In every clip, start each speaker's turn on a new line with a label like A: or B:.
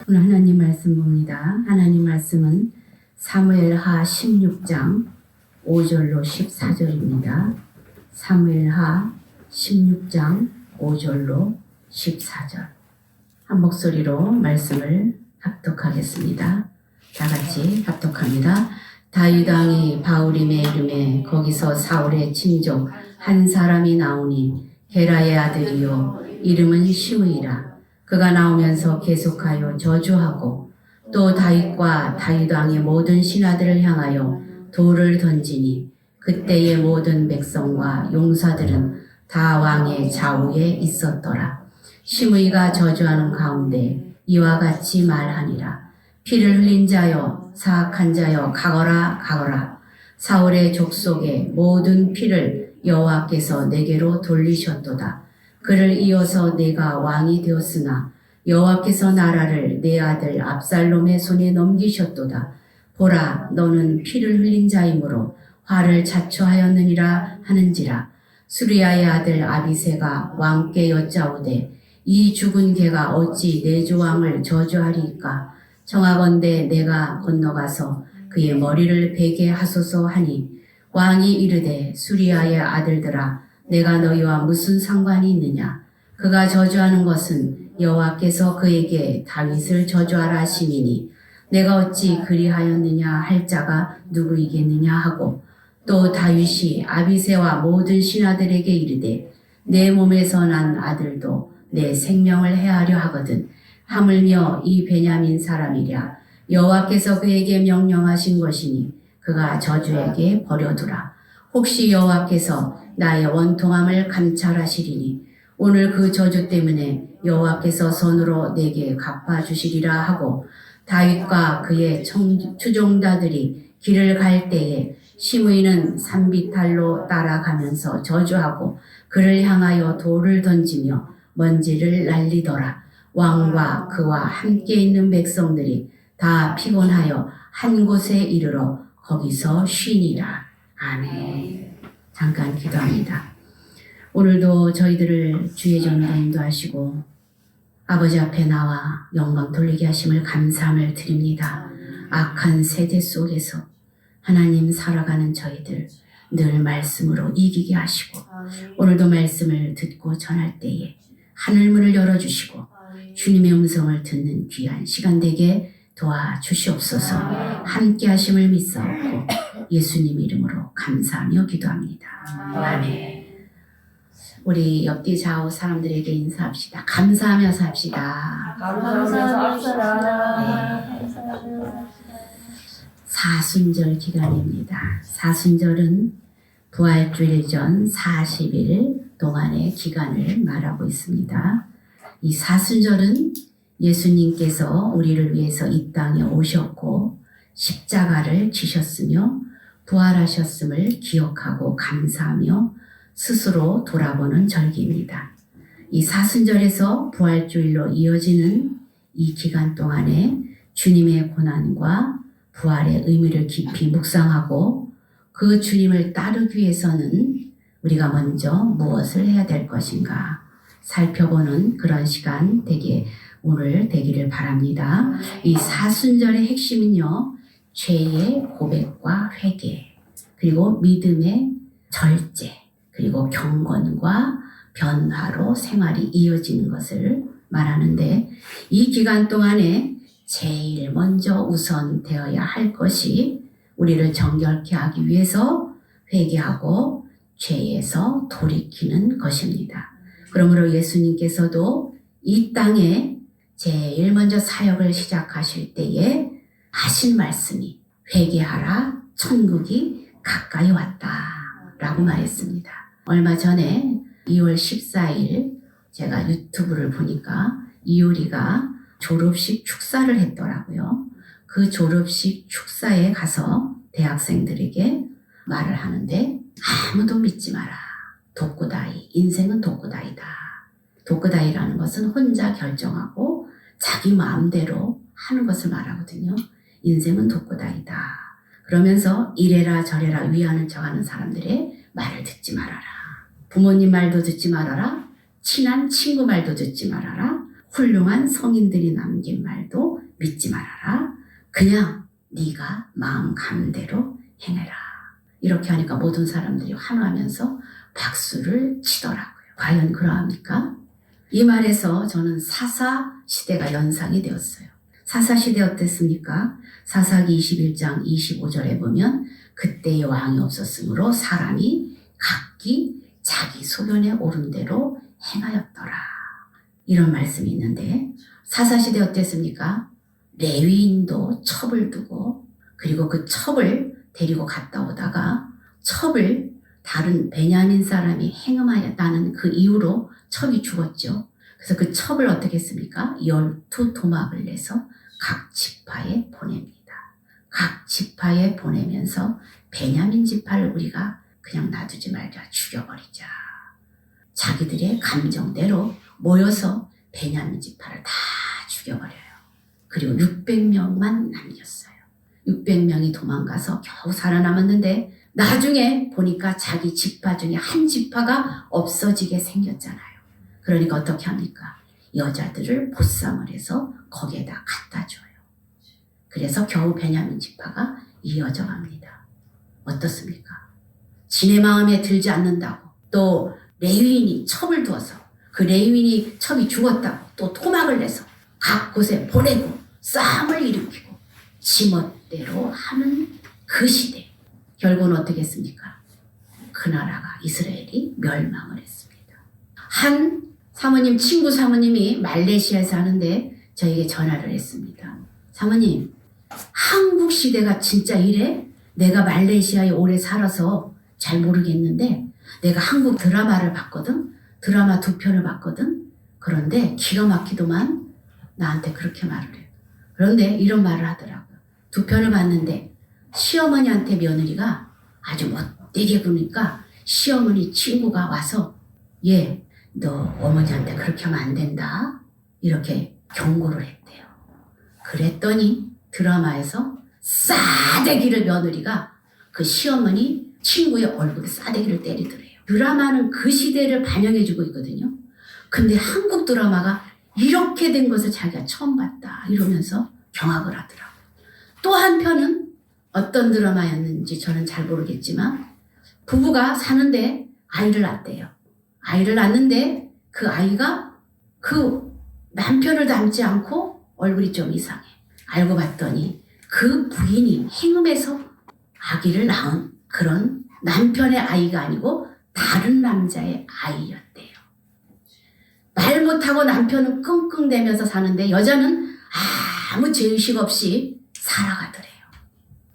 A: 오늘 하나님 말씀 봅니다. 하나님 말씀은 사무엘하 16장 5절로 14절입니다. 사무엘하 16장 5절로 14절. 한 목소리로 말씀을 합독하겠습니다. 다 같이 합독합니다. 다윗 왕이 바울임의 이름에 거기서 사울의 친족 한 사람이 나오니 게라의 아들이요 이름은 시므이라. 그가 나오면서 계속하여 저주하고 또 다윗과 다윗 왕의 모든 신하들을 향하여 돌을 던지니 그때의 모든 백성과 용사들은 다 왕의 좌우에 있었더라. 시므이가 저주하는 가운데 이와 같이 말하니라. 피를 흘린 자여 사악한 자여 가거라 가거라. 사울의 족속의 모든 피를 여호와께서 내게로 돌리셨도다. 그를 이어서 내가 왕이 되었으나 여호와께서 나라를 내 아들 압살롬의 손에 넘기셨도다. 보라, 너는 피를 흘린 자이므로 화를 자초하였느니라 하는지라. 수리아의 아들 아비새가 왕께 여짜오되 이 죽은 개가 어찌 내 조왕을 저주하리이까. 청하건대 내가 건너가서 그의 머리를 베게 하소서 하니 왕이 이르되 수리아의 아들들아 내가 너희와 무슨 상관이 있느냐. 그가 저주하는 것은 여호와께서 그에게 다윗을 저주하라 하시니니 내가 어찌 그리하였느냐 할 자가 누구이겠느냐 하고 또 다윗이 아비새와 모든 신하들에게 이르되 내 몸에서 난 아들도 내 생명을 해하려 하거든. 하물며 이 베냐민 사람이랴. 여호와께서 그에게 명령하신 것이니 그가 저주에게 버려두라. 혹시 여호와께서 나의 원통함을 감찰하시리니 오늘 그 저주 때문에 여호와께서 손으로 내게 갚아주시리라 하고 다윗과 그의 추종자들이 길을 갈 때에 시므이는 산비탈로 따라가면서 저주하고 그를 향하여 돌을 던지며 먼지를 날리더라. 왕과 그와 함께 있는 백성들이 다 피곤하여 한 곳에 이르러 거기서 쉬니라. 아멘. 잠깐 기도합니다. 오늘도 저희들을 주의 전으로 인도하시고 아버지 앞에 나와 영광 돌리게 하심을 감사함을 드립니다. 악한 세대 속에서 하나님 살아가는 저희들 늘 말씀으로 이기게 하시고 오늘도 말씀을 듣고 전할 때에 하늘문을 열어주시고 주님의 음성을 듣는 귀한 시간 되게 도와주시옵소서. 함께 하심을 믿사옵고 예수님 이름으로 감사하며 기도합니다. 아멘. 우리 옆뒤 좌우 사람들에게 인사합시다. 감사하며 삽시다.
B: 감사하며 삽시다.
A: 사순절 기간입니다. 사순절은 부활주일 전 40일 동안의 기간을 말하고 있습니다. 이 사순절은 예수님께서 우리를 위해서 이 땅에 오셨고 십자가를 지셨으며 부활하셨음을 기억하고 감사하며 스스로 돌아보는 절기입니다. 이 사순절에서 부활주일로 이어지는 이 기간 동안에 주님의 고난과 부활의 의미를 깊이 묵상하고 그 주님을 따르기 위해서는 우리가 먼저 무엇을 해야 될 것인가 살펴보는 그런 시간 오늘 되기를 바랍니다. 이 사순절의 핵심은요. 죄의 고백과 회개, 그리고 믿음의 절제, 그리고 경건과 변화로 생활이 이어지는 것을 말하는데 이 기간 동안에 제일 먼저 우선되어야 할 것이 우리를 정결케 하기 위해서 회개하고 죄에서 돌이키는 것입니다. 그러므로 예수님께서도 이 땅에 제일 먼저 사역을 시작하실 때에 하신 말씀이 회개하라 천국이 가까이 왔다 라고 말했습니다. 얼마 전에 2월 14일 제가 유튜브를 보니까 이효리가 졸업식 축사를 했더라고요. 그 졸업식 축사에 가서 대학생들에게 말을 하는데 아무도 믿지 마라. 독고다이. 인생은 독고다이다. 독고다이라는 것은 혼자 결정하고 자기 마음대로 하는 것을 말하거든요. 인생은 독고다이다. 그러면서 이래라 저래라 위하는 척하는 사람들의 말을 듣지 말아라. 부모님 말도 듣지 말아라. 친한 친구 말도 듣지 말아라. 훌륭한 성인들이 남긴 말도 믿지 말아라. 그냥 네가 마음 가는대로 행해라. 이렇게 하니까 모든 사람들이 환호하면서 박수를 치더라고요. 과연 그러합니까? 이 말에서 저는 사사 시대가 연상이 되었어요. 사사 시대 어땠습니까? 사사기 21장 25절에 보면 그때의 왕이 없었으므로 사람이 각기 자기 소견에 오른 대로 행하였더라. 이런 말씀이 있는데 사사 시대 어땠습니까? 레위인도 첩을 두고 그리고 그 첩을 데리고 갔다 오다가 첩을 다른 베냐민 사람이 행음하였다는 그 이유로 첩이 죽었죠. 그래서 그 첩을 어떻게 했습니까? 12토막을 내서 각 지파에 보냅니다. 각 지파에 보내면서 베냐민 지파를 우리가 그냥 놔두지 말자, 죽여버리자. 자기들의 감정대로 모여서 베냐민 지파를 다 죽여버려요. 그리고 600명만 남겼어요. 600명이 도망가서 겨우 살아남았는데 나중에 보니까 자기 지파 중에 한 지파가 없어지게 생겼잖아요. 그러니까 어떻게 합니까? 여자들을 보쌈을 해서 거기에다 갖다 줘요. 그래서 겨우 베냐민 지파가 이어져 갑니다. 어떻습니까? 지네 마음에 들지 않는다고 또 레위인이 첩을 두어서 그 레위인이 첩이 죽었다고 또 토막을 내서 각 곳에 보내고 싸움을 일으키고 지멋대로 하는 그 시대. 결국은 어떻게 했습니까? 그 나라가 이스라엘이 멸망을 했습니다. 한 사모님, 친구 사모님이 말레이시아에 사는데 저에게 전화를 했습니다. 사모님, 한국 시대가 진짜 이래? 내가 말레이시아에 오래 살아서 잘 모르겠는데 내가 한국 드라마를 봤거든? 드라마 2편을 봤거든? 그런데 기가 막히더만 나한테 그렇게 말을 해요. 그런데 이런 말을 하더라고요. 2편을 봤는데 시어머니한테 며느리가 아주 못되게 구니까 시어머니 친구가 와서 얘, 너 어머니한테 그렇게 하면 안 된다. 이렇게 경고를 했대요. 그랬더니 드라마에서 싸대기를 며느리가 그 시어머니 친구의 얼굴에 싸대기를 때리더래요. 드라마는 그 시대를 반영해주고 있거든요. 근데 한국 드라마가 이렇게 된 것을 자기가 처음 봤다 이러면서 경악을 하더라고요. 또 한편은 어떤 드라마였는지 저는 잘 모르겠지만 부부가 사는데 아이를 낳았대요. 아이를 낳았는데 그 아이가 그 남편을 닮지 않고 얼굴이 좀 이상해. 알고 봤더니 그 부인이 행음해서 아기를 낳은 그런 남편의 아이가 아니고 다른 남자의 아이였대요. 말 못하고 남편은 끙끙대면서 사는데 여자는 아무 죄의식 없이 살아가더래요.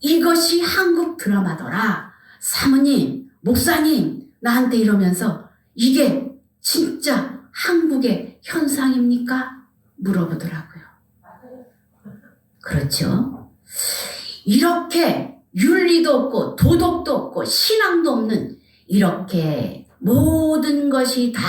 A: 이것이 한국 드라마더라. 사모님, 목사님 나한테 이러면서 이게 진짜 한국의 현상입니까? 물어보더라고요. 그렇죠. 이렇게 윤리도 없고 도덕도 없고 신앙도 없는 이렇게 모든 것이 다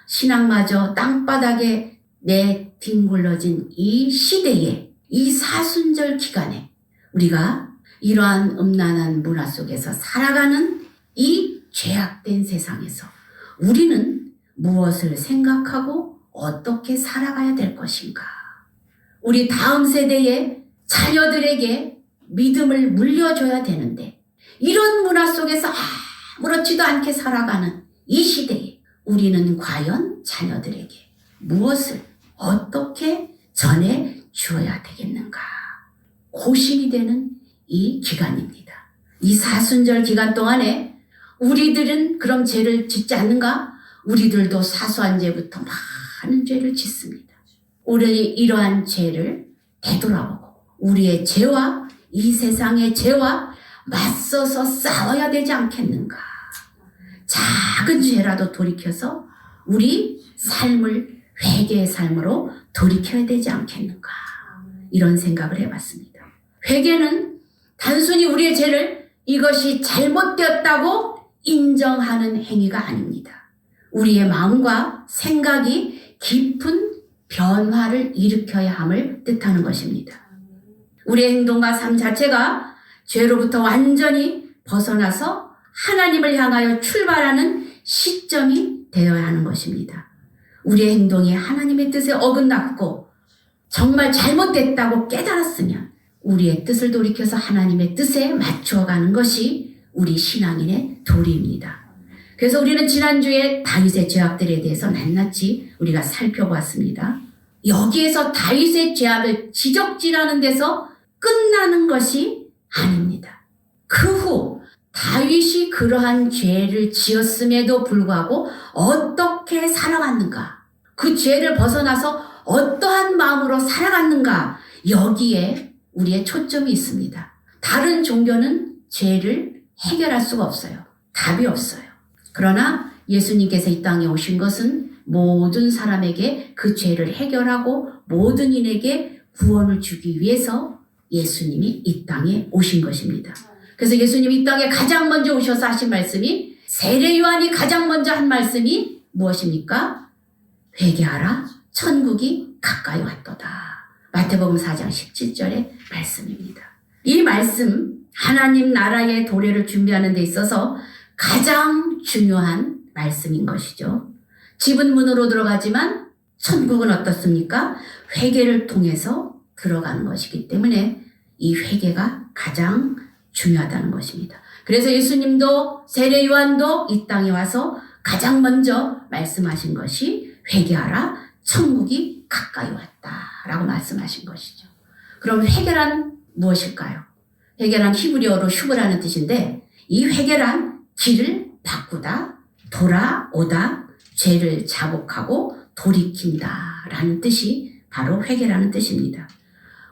A: 신앙마저 땅바닥에 내뒹굴러진 이 시대에 이 사순절 기간에 우리가 이러한 음란한 문화 속에서 살아가는 이 죄악된 세상에서 우리는 무엇을 생각하고 어떻게 살아가야 될 것인가? 우리 다음 세대의 자녀들에게 믿음을 물려줘야 되는데 이런 문화 속에서 아무렇지도 않게 살아가는 이 시대에 우리는 과연 자녀들에게 무엇을 어떻게 전해 주어야 되겠는가? 고심이 되는 이 기간입니다. 이 사순절 기간 동안에 우리들은 그럼 죄를 짓지 않는가? 우리들도 사소한 죄부터 많은 죄를 짓습니다. 우리 이러한 죄를 되돌아보고 우리의 죄와 이 세상의 죄와 맞서서 싸워야 되지 않겠는가? 작은 죄라도 돌이켜서 우리 삶을 회개의 삶으로 돌이켜야 되지 않겠는가? 이런 생각을 해봤습니다. 회개는 단순히 우리의 죄를 이것이 잘못되었다고 인정하는 행위가 아닙니다. 우리의 마음과 생각이 깊은 변화를 일으켜야 함을 뜻하는 것입니다. 우리의 행동과 삶 자체가 죄로부터 완전히 벗어나서 하나님을 향하여 출발하는 시점이 되어야 하는 것입니다. 우리의 행동이 하나님의 뜻에 어긋났고 정말 잘못됐다고 깨달았으면 우리의 뜻을 돌이켜서 하나님의 뜻에 맞추어가는 것이 우리 신앙인의 도리입니다. 그래서 우리는 지난주에 다윗의 죄악들에 대해서 낱낱이 우리가 살펴보았습니다. 여기에서 다윗의 죄악을 지적질하는 데서 끝나는 것이 아닙니다. 그 후 다윗이 그러한 죄를 지었음에도 불구하고 어떻게 살아갔는가, 그 죄를 벗어나서 어떠한 마음으로 살아갔는가, 여기에 우리의 초점이 있습니다. 다른 종교는 죄를 해결할 수가 없어요. 답이 없어요. 그러나 예수님께서 이 땅에 오신 것은 모든 사람에게 그 죄를 해결하고 모든 이에게 구원을 주기 위해서 예수님이 이 땅에 오신 것입니다. 그래서 예수님이 이 땅에 가장 먼저 오셔서 하신 말씀이, 세례 요한이 가장 먼저 한 말씀이 무엇입니까? 회개하라, 천국이 가까이 왔도다. 마태복음 4장 17절의 말씀입니다. 이 말씀, 하나님 나라의 도래를 준비하는 데 있어서 가장 중요한 말씀인 것이죠. 집은 문으로 들어가지만 천국은 어떻습니까? 회개를 통해서 들어가는 것이기 때문에 이 회개가 가장 중요하다는 것입니다. 그래서 예수님도 세례 요한도 이 땅에 와서 가장 먼저 말씀하신 것이 회개하라, 천국이 가까이 왔다라고 말씀하신 것이죠. 그럼 회개란 무엇일까요? 회개란 히브리어로 슈브라는 뜻인데, 이 회개란 길을 바꾸다, 돌아오다, 죄를 자복하고 돌이킨다라는 뜻이 바로 회개라는 뜻입니다.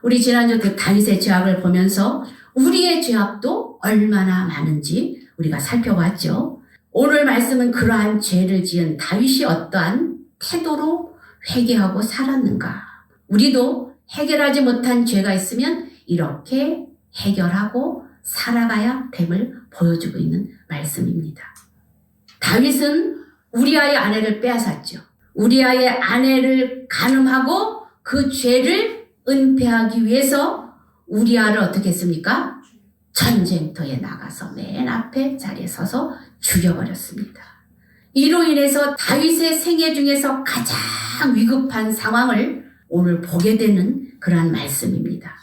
A: 우리 지난주 그 다윗의 죄악을 보면서 우리의 죄악도 얼마나 많은지 우리가 살펴봤죠. 오늘 말씀은 그러한 죄를 지은 다윗이 어떠한 태도로 회개하고 살았는가. 우리도 해결하지 못한 죄가 있으면 이렇게 해결하고 살아가야 됨을 보여주고 있는 말씀입니다. 다윗은 우리아의 아내를 빼앗았죠. 우리아의 아내를 간음하고 그 죄를 은폐하기 위해서 우리아를 어떻게 했습니까? 전쟁터에 나가서 맨 앞에 자리에 서서 죽여버렸습니다. 이로 인해서 다윗의 생애 중에서 가장 위급한 상황을 오늘 보게 되는 그러한 말씀입니다.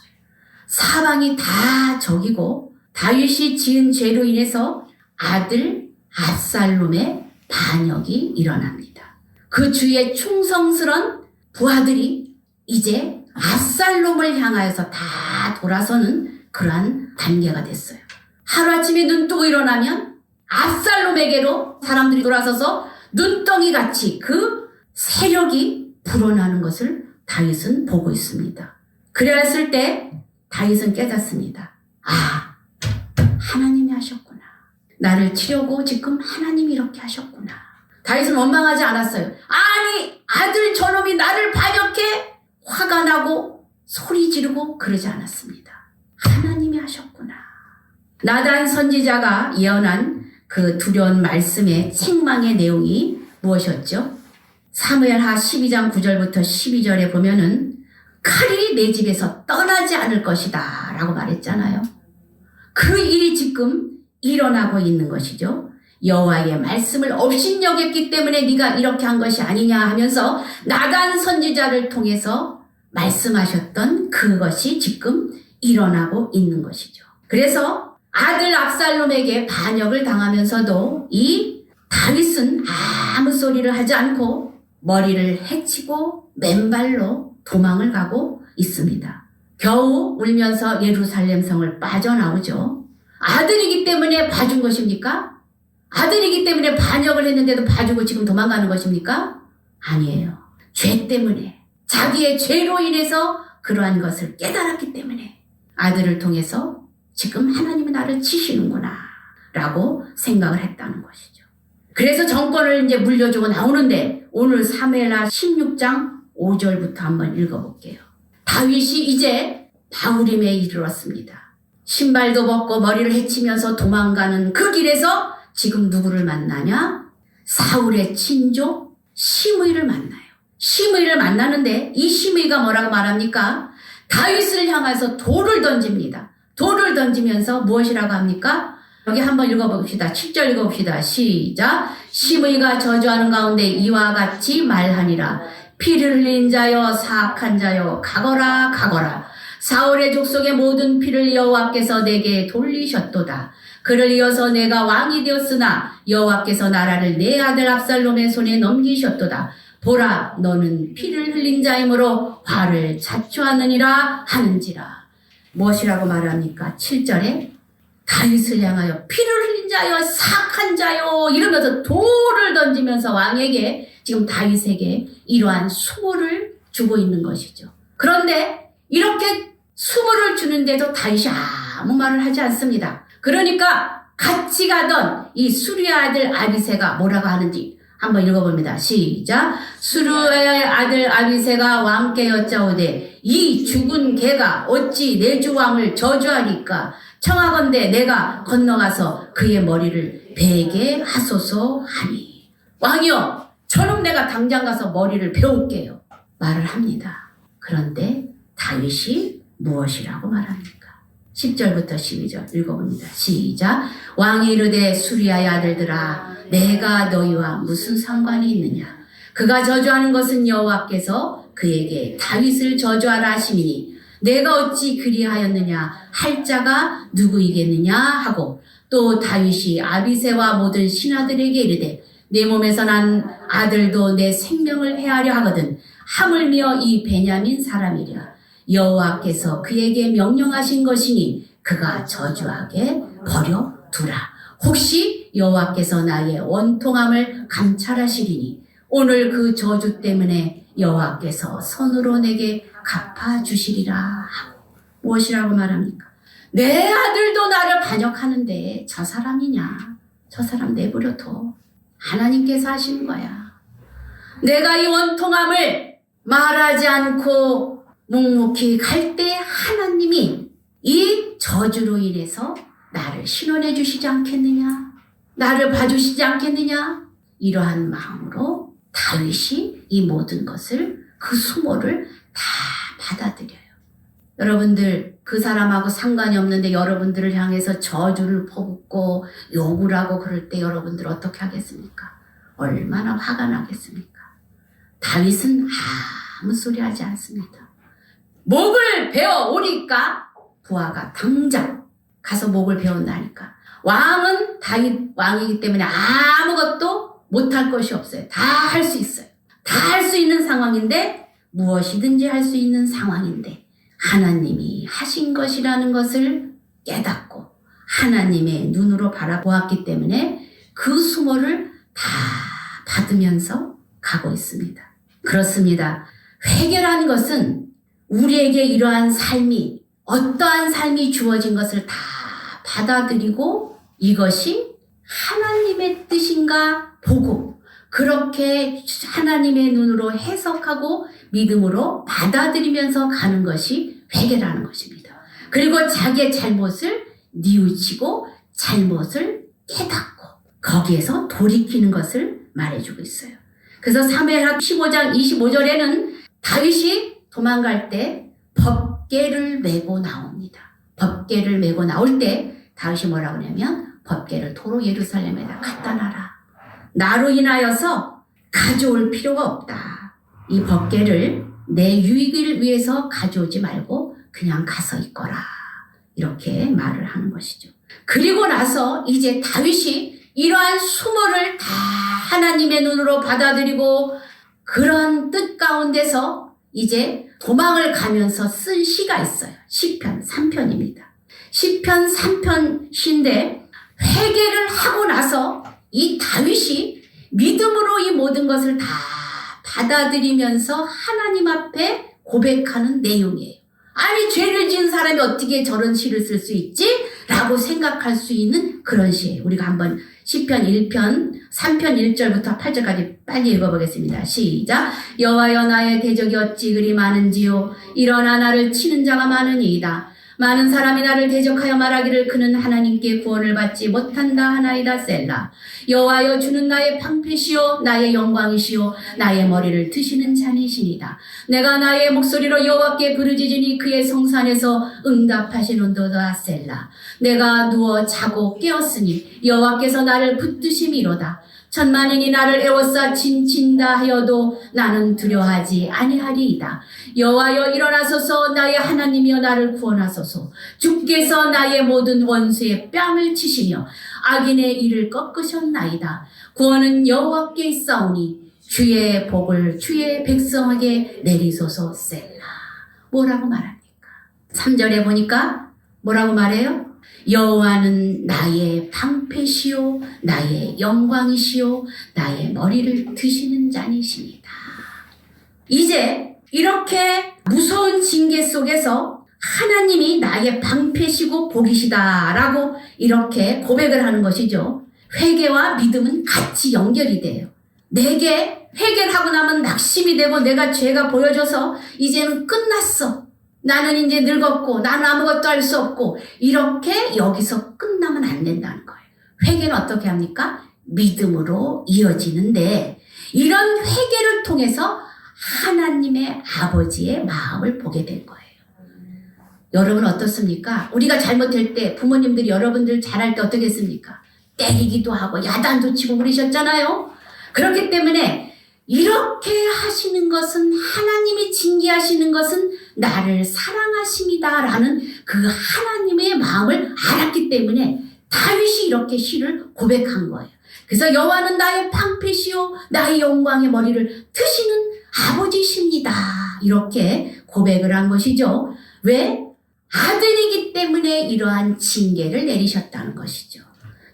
A: 사방이 다 적이고 다윗이 지은 죄로 인해서 아들 압살롬의 반역이 일어납니다. 그 주위에 충성스런 부하들이 이제 압살롬을 향하여서 다 돌아서는 그러한 단계가 됐어요. 하루아침에 눈 뜨고 일어나면 압살롬에게로 사람들이 돌아서서 눈덩이같이 그 세력이 불어나는 것을 다윗은 보고 있습니다. 그랬을 때 다윗은 깨닫습니다. 아, 하나님이 하셨구나. 나를 치려고 지금 하나님이 이렇게 하셨구나. 다윗은 원망하지 않았어요. 아니, 아들 저놈이 나를 반역해? 화가 나고 소리 지르고 그러지 않았습니다. 하나님이 하셨구나. 나단 선지자가 예언한 그 두려운 말씀의 책망의 내용이 무엇이었죠? 사무엘하 12장 9절부터 12절에 보면은 칼이 내 집에서 떠나지 않을 것이다 라고 말했잖아요. 그 일이 지금 일어나고 있는 것이죠. 여호와의 말씀을 업신여겼기 때문에 네가 이렇게 한 것이 아니냐 하면서 나단 선지자를 통해서 말씀하셨던 그것이 지금 일어나고 있는 것이죠. 그래서 아들 압살롬에게 반역을 당하면서도 이 다윗은 아무 소리를 하지 않고 머리를 헤치고 맨발로 도망을 가고 있습니다. 겨우 울면서 예루살렘 성을 빠져나오죠. 아들이기 때문에 봐준 것입니까? 아들이기 때문에 반역을 했는데도 봐주고 지금 도망가는 것입니까? 아니에요. 죄 때문에, 자기의 죄로 인해서 그러한 것을 깨달았기 때문에 아들을 통해서 지금 하나님은 나를 치시는구나 라고 생각을 했다는 것이죠. 그래서 정권을 이제 물려주고 나오는데 오늘 사무엘하 16장 5절부터 한번 읽어볼게요. 다윗이 이제 바후림에 이르렀습니다. 신발도 벗고 머리를 헤치면서 도망가는 그 길에서 지금 누구를 만나냐? 사울의 친족 시므이를 만나요. 시므이를 만나는데 이 시므이가 뭐라고 말합니까? 다윗을 향해서 돌을 던집니다. 돌을 던지면서 무엇이라고 합니까? 여기 한번 읽어봅시다. 7절 읽어봅시다. 시작. 시므이가 저주하는 가운데 이와 같이 말하니라. 피를 흘린 자여 사악한 자여 가거라 가거라. 사울의 족속의 모든 피를 여호와께서 내게 돌리셨도다. 그를 이어서 내가 왕이 되었으나 여호와께서 나라를 내 아들 압살롬의 손에 넘기셨도다. 보라, 너는 피를 흘린 자이므로 화를 자초하느니라 하는지라. 무엇이라고 말합니까? 7절에 다윗을 향하여 피를 흘린 자여 사악한 자여 이러면서 돌을 던지면서 왕에게 지금 다윗에게 이러한 수모를 주고 있는 것이죠. 그런데 이렇게 수모를 주는데도 다윗이 아무 말을 하지 않습니다. 그러니까 같이 가던 이 수리의 아들 아비새가 뭐라고 하는지 한번 읽어봅니다. 시작. 수르의 아들 아비새가 왕께 여짜오되 이 죽은 개가 어찌 내 주 왕을 저주하니까 청하건대 내가 건너가서 그의 머리를 베게 하소서 하니. 왕이여, 저놈 내가 당장 가서 머리를 베올게요. 말을 합니다. 그런데 다윗이 무엇이라고 말합니까? 10절부터 12절 읽어봅니다. 시작. 왕이 이르되 수리아의 아들들아, 내가 너희와 무슨 상관이 있느냐? 그가 저주하는 것은 여호와께서 그에게 다윗을 저주하라 하심이니 내가 어찌 그리하였느냐 할 자가 누구이겠느냐 하고, 또 다윗이 아비새와 모든 신하들에게 이르되 내 몸에서 난 아들도 내 생명을 해하려 하거든 하물며 이 베냐민 사람이랴. 여호와께서 그에게 명령하신 것이니 그가 저주하게 버려두라. 혹시 여호와께서 나의 원통함을 감찰하시리니 오늘 그 저주 때문에 여호와께서 손으로 내게 갚아주시리라 하고. 무엇이라고 말합니까? 내 아들도 나를 반역하는데 저 사람이냐? 저 사람 내버려둬. 하나님께서 하시는 거야. 내가 이 원통함을 말하지 않고 묵묵히 갈 때 하나님이 이 저주로 인해서 나를 신원해 주시지 않겠느냐? 나를 봐주시지 않겠느냐? 이러한 마음으로 다윗이 이 모든 것을, 그 수모를 다 받아들여요. 여러분들, 그 사람하고 상관이 없는데 여러분들을 향해서 저주를 퍼붓고 욕을 하고 그럴 때 여러분들 어떻게 하겠습니까? 얼마나 화가 나겠습니까? 다윗은 아무 소리 하지 않습니다. 목을 베어 오니까 부하가 당장 가서 목을 베었다니까. 왕은 다윗 왕이기 때문에 아무것도 못할 것이 없어요. 다 할 수 있어요. 다 할 수 있는 상황인데, 무엇이든지 할 수 있는 상황인데 하나님이 하신 것이라는 것을 깨닫고 하나님의 눈으로 바라보았기 때문에 그 수모를 다 받으면서 가고 있습니다. 그렇습니다. 회개라는 것은 우리에게 이러한 삶이, 어떠한 삶이 주어진 것을 다 받아들이고 이것이 하나님의 뜻인가 보고 그렇게 하나님의 눈으로 해석하고 믿음으로 받아들이면서 가는 것이 회개라는 것입니다. 그리고 자기의 잘못을 뉘우치고 잘못을 깨닫고 거기에서 돌이키는 것을 말해주고 있어요. 그래서 사무엘하 15장 25절에는 다윗이 도망갈 때 법궤를 메고 나옵니다. 법궤를 메고 나올 때 다윗이 뭐라고 하냐면 법궤를 도로 예루살렘에다 갖다 놔라. 나로 인하여서 가져올 필요가 없다. 이 법궤를 내 유익을 위해서 가져오지 말고 그냥 가서 있거라. 이렇게 말을 하는 것이죠. 그리고 나서 이제 다윗이 이러한 수모를 다 하나님의 눈으로 받아들이고 그런 뜻 가운데서 이제 도망을 가면서 쓴 시가 있어요. 시편 3편입니다. 시편 3편 시인데 회개를 하고 나서 이 다윗이 믿음으로 이 모든 것을 다 받아들이면서 하나님 앞에 고백하는 내용이에요. 아니, 죄를 지은 사람이 어떻게 저런 시를 쓸 수 있지? 라고 생각할 수 있는 그런 시예요. 우리가 한번 시편 1편 3편 1절부터 8절까지 빨리 읽어보겠습니다. 시작. 여호와여, 나의 대적이 어찌 그리 많은지요. 일어나 나를 치는 자가 많으니이다. 많은 사람이 나를 대적하여 말하기를 그는 하나님께 구원을 받지 못한다 하나이다. 셀라. 여호와여, 주는 나의 방패시요 나의 영광이시요 나의 머리를 드시는 자니시니다. 내가 나의 목소리로 여호와께 부르짖으니 그의 성산에서 응답하시는도다. 셀라. 내가 누워 자고 깨었으니 여호와께서 나를 붙드심이로다. 천만인이 나를 애워싸 친친다 하여도 나는 두려워하지 아니하리이다. 여호와여 일어나소서. 나의 하나님이여 나를 구원하소서. 주께서 나의 모든 원수의 뺨을 치시며 악인의 이를 꺾으셨나이다. 구원은 여호와께 있사오니 주의 복을 주의 백성에게 내리소서. 셀라. 뭐라고 말합니까? 3절에 보니까 뭐라고 말해요? 여호와는 나의 방패시요 나의 영광이시요 나의 머리를 드시는 자니시니다. 이제 이렇게 무서운 징계 속에서 하나님이 나의 방패시고 복이시다라고 이렇게 고백을 하는 것이죠. 회개와 믿음은 같이 연결이 돼요. 내게 회개를 하고 나면 낙심이 되고 내가 죄가 보여져서 이제는 끝났어. 나는 이제 늙었고 나는 아무것도 할 수 없고 이렇게 여기서 끝나면 안 된다는 거예요. 회개는 어떻게 합니까? 믿음으로 이어지는데 이런 회개를 통해서 하나님의 아버지의 마음을 보게 된 거예요. 여러분 어떻습니까? 우리가 잘못할 때 부모님들이 여러분들 잘할 때 어떻게 했습니까? 때리기도 하고 야단도 치고 그러셨잖아요. 그렇기 때문에 이렇게 하시는 것은 하나님이 징계하시는 것은 나를 사랑하심이다라는 그 하나님의 마음을 알았기 때문에 다윗이 이렇게 시를 고백한 거예요. 그래서 여호와는 나의 방패시요 나의 영광의 머리를 트시는 아버지십니다. 이렇게 고백을 한 것이죠. 왜? 아들이기 때문에 이러한 징계를 내리셨다는 것이죠.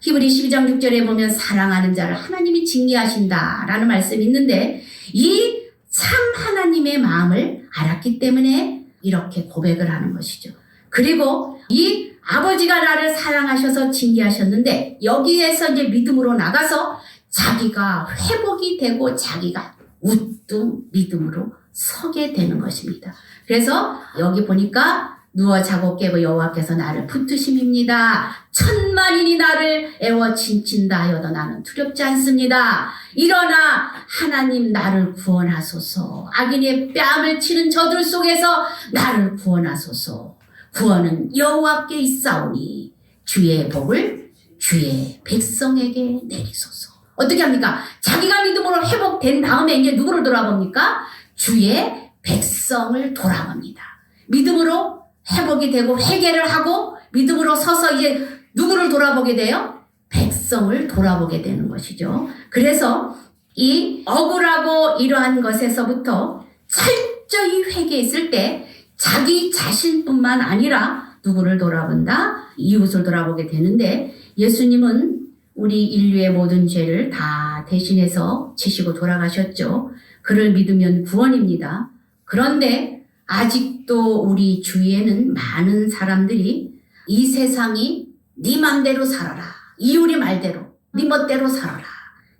A: 히브리 12장 6절에 보면 사랑하는 자를 하나님이 징계하신다라는 말씀이 있는데 이 참 하나님의 마음을 알았기 때문에 이렇게 고백을 하는 것이죠. 그리고 이 아버지가 나를 사랑하셔서 징계하셨는데 여기에서 이제 믿음으로 나가서 자기가 회복이 되고 자기가 우뚝 믿음으로 서게 되는 것입니다. 그래서 여기 보니까 누워 자고 깨고 여호와께서 나를 붙드심입니다. 천만인이 나를 애워 친친다 하여도 나는 두렵지 않습니다. 일어나 하나님 나를 구원하소서. 악인의 뺨을 치는 저들 속에서 나를 구원하소서. 구원은 여호와께 있사오니 주의 복을 주의 백성에게 내리소서. 어떻게 합니까? 자기가 믿음으로 회복된 다음에 이제 누구를 돌아봅니까? 주의 백성을 돌아봅니다. 믿음으로 회복이 되고 회개를 하고 믿음으로 서서 이제 누구를 돌아보게 돼요? 백성을 돌아보게 되는 것이죠. 그래서 이 억울하고 이러한 것에서부터 철저히 회개했을 때 자기 자신뿐만 아니라 누구를 돌아본다? 이웃을 돌아보게 되는데 예수님은 우리 인류의 모든 죄를 다 대신해서 지시고 돌아가셨죠. 그를 믿으면 구원입니다. 그런데 아직도 우리 주위에는 많은 사람들이 이 세상이 네 맘대로 살아라. 이웃이 말대로 네 멋대로 살아라.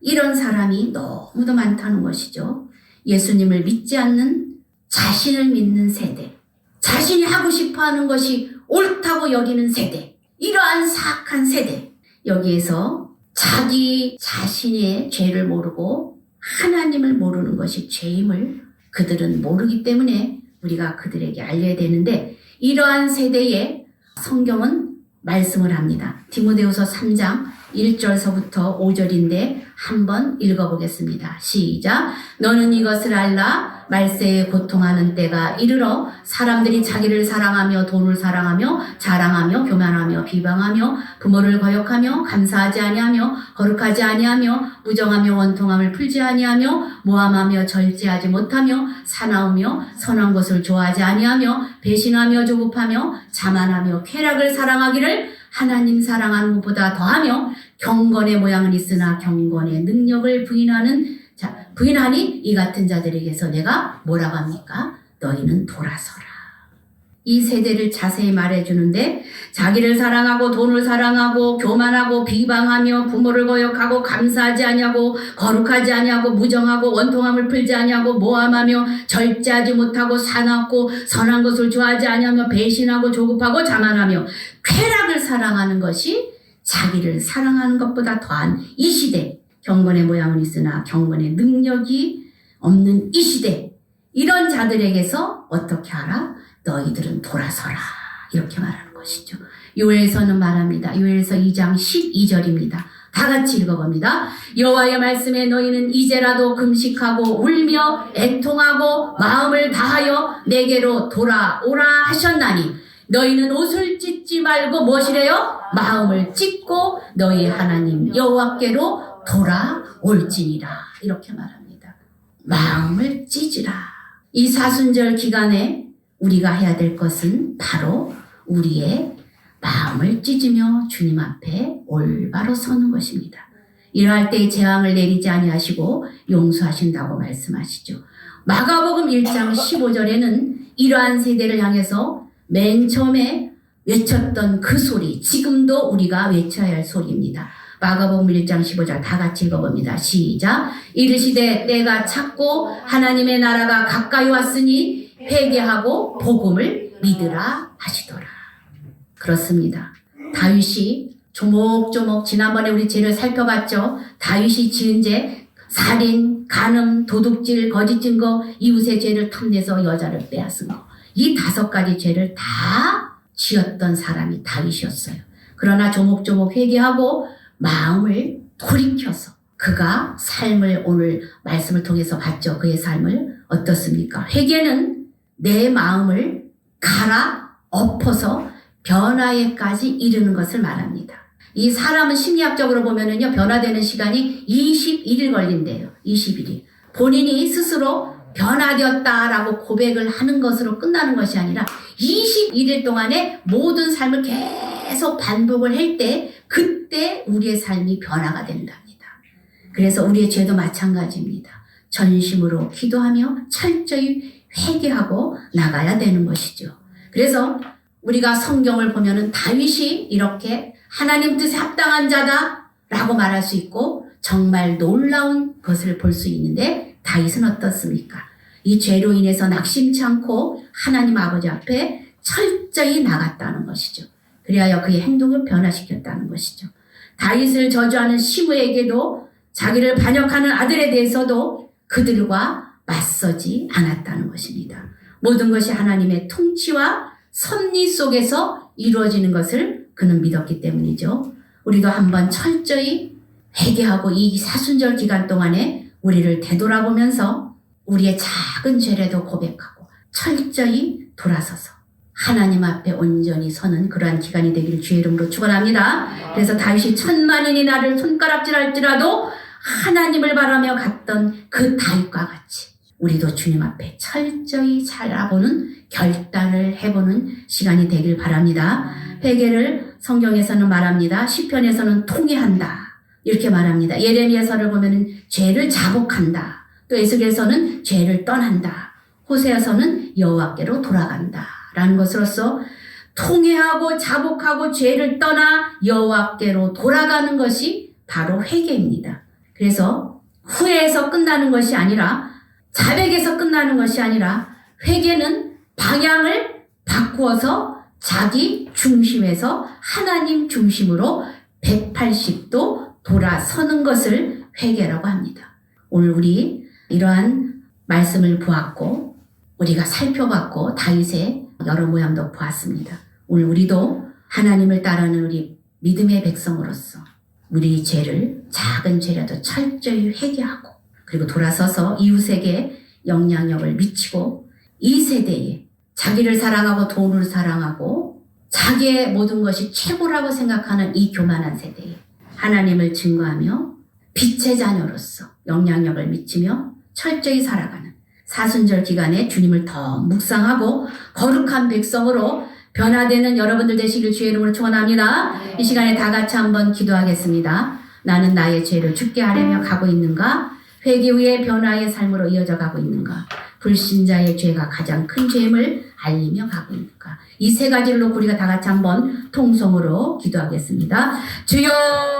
A: 이런 사람이 너무도 많다는 것이죠. 예수님을 믿지 않는 자신을 믿는 세대. 자신이 하고 싶어하는 것이 옳다고 여기는 세대. 이러한 사악한 세대. 여기에서 자기 자신의 죄를 모르고 하나님을 모르는 것이 죄임을 그들은 모르기 때문에 우리가 그들에게 알려야 되는데 이러한 세대에 성경은 말씀을 합니다. 디모데후서 3장 1절서부터 5절인데 한번 읽어보겠습니다. 시작. 너는 이것을 알라. 말세에 고통하는 때가 이르러 사람들이 자기를 사랑하며 돈을 사랑하며 자랑하며 교만하며 비방하며 부모를 거역하며 감사하지 아니하며 거룩하지 아니하며 무정하며 원통함을 풀지 아니하며 모함하며 절제하지 못하며 사나우며 선한 것을 좋아하지 아니하며 배신하며 조급하며 자만하며 쾌락을 사랑하기를 하나님 사랑하는 것보다 더하며 경건의 모양은 있으나 경건의 능력을 부인하니 이 같은 자들에게서 내가 뭐라고 합니까? 너희는 돌아서라. 이 세대를 자세히 말해주는데 자기를 사랑하고 돈을 사랑하고 교만하고 비방하며 부모를 거역하고 감사하지 아니하고 거룩하지 아니하고 무정하고 원통함을 풀지 아니하고 모함하며 절제하지 못하고 사납고 선한 것을 좋아하지 아니하며 배신하고 조급하고 자만하며 쾌락을 사랑하는 것이 자기를 사랑하는 것보다 더한 이 시대. 경건의 모양은 있으나 경건의 능력이 없는 이 시대. 이런 자들에게서 어떻게 하라? 너희들은 돌아서라. 이렇게 말하는 것이죠. 요엘서는 말합니다. 요엘서 2장 12절입니다. 다 같이 읽어봅니다. 여호와의 말씀에 너희는 이제라도 금식하고 울며 애통하고 마음을 다하여 내게로 돌아오라 하셨나니 너희는 옷을 찢지 말고 무엇이래요? 마음을 찢고 너희 하나님 여호와께로 돌아올지니라. 이렇게 말합니다. 마음을 찢으라. 이 사순절 기간에 우리가 해야 될 것은 바로 우리의 마음을 찢으며 주님 앞에 올바로 서는 것입니다. 이러할 때에 재앙을 내리지 아니하시고 용서하신다고 말씀하시죠. 마가복음 1장 15절에는 이러한 세대를 향해서 맨 처음에 외쳤던 그 소리, 지금도 우리가 외쳐야 할 소리입니다. 마가복음 1장 15절 다 같이 읽어봅니다. 시작. 이르시되 때가 찼고 하나님의 나라가 가까이 왔으니 회개하고 복음을 믿으라 하시더라. 그렇습니다. 다윗이 조목조목 지난번에 우리 죄를 살펴봤죠. 다윗이 지은 죄 살인, 간음, 도둑질, 거짓 증거, 이웃의 죄를 탐내서 여자를 빼앗은 거. 이 5가지 죄를 다 지었던 사람이 다윗이었어요. 그러나 조목조목 회개하고 마음을 돌이켜서 그가 삶을 오늘 말씀을 통해서 봤죠. 그의 삶을 어떻습니까? 회개는 내 마음을 갈아 엎어서 변화에까지 이르는 것을 말합니다. 이 사람은 심리학적으로 보면은요, 변화되는 시간이 21일 걸린대요. 21일. 본인이 스스로 변화되었다라고 고백을 하는 것으로 끝나는 것이 아니라 21일 동안에 모든 삶을 계속 반복을 할 때 그때 우리의 삶이 변화가 된답니다. 그래서 우리의 죄도 마찬가지입니다. 전심으로 기도하며 철저히 회개하고 나가야 되는 것이죠. 그래서 우리가 성경을 보면은 다윗이 이렇게 하나님 뜻에 합당한 자다라고 말할 수 있고 정말 놀라운 것을 볼 수 있는데 다윗은 어떻습니까? 이 죄로 인해서 낙심치 않고 하나님 아버지 앞에 철저히 나갔다는 것이죠. 그리하여 그의 행동을 변화시켰다는 것이죠. 다윗을 저주하는 시므에게도 자기를 반역하는 아들에 대해서도 그들과 맞서지 않았다는 것입니다. 모든 것이 하나님의 통치와 섭리 속에서 이루어지는 것을 그는 믿었기 때문이죠. 우리도 한번 철저히 회개하고 이 사순절 기간 동안에 우리를 되돌아보면서 우리의 작은 죄라도 고백하고 철저히 돌아서서 하나님 앞에 온전히 서는 그러한 기간이 되기를 주의 이름으로 축원합니다. 그래서 다윗이 1000만인이 나를 손가락질할지라도 하나님을 바라며 갔던 그 다윗과 같이 우리도 주님 앞에 철저히 살아보는 결단을 해보는 시간이 되길 바랍니다. 회개를 성경에서는 말합니다. 시편에서는 통회한다 이렇게 말합니다. 예레미야서를 보면은 죄를 자복한다. 또 에스겔서는 죄를 떠난다. 호세아서는 여호와께로 돌아간다 라는 것으로서 통회하고 자복하고 죄를 떠나 여호와께로 돌아가는 것이 바로 회개입니다. 그래서 후회해서 끝나는 것이 아니라 자백에서 끝나는 것이 아니라 회개는 방향을 바꾸어서 자기 중심에서 하나님 중심으로 180도 돌아서는 것을 회개라고 합니다. 오늘 우리 이러한 말씀을 보았고 우리가 살펴봤고 다윗의 여러 모양도 보았습니다. 오늘 우리도 하나님을 따르는 우리 믿음의 백성으로서 우리 죄를 작은 죄라도 철저히 회개하고 그리고 돌아서서 이웃에게 영향력을 미치고 이 세대에 자기를 사랑하고 돈을 사랑하고 자기의 모든 것이 최고라고 생각하는 이 교만한 세대에 하나님을 증거하며 빛의 자녀로서 영향력을 미치며 철저히 살아가는 사순절 기간에 주님을 더 묵상하고 거룩한 백성으로 변화되는 여러분들 되시길 주의 이름으로 축원합니다. 이 시간에 다 같이 한번 기도하겠습니다. 나는 나의 죄를 죽게 하려며 가고 있는가? 회개 후에 변화의 삶으로 이어져 가고 있는가? 불신자의 죄가 가장 큰 죄임을 알리며 가고 있는가? 이 3가지를 놓고 우리가 다 같이 한번 통성으로 기도하겠습니다. 주여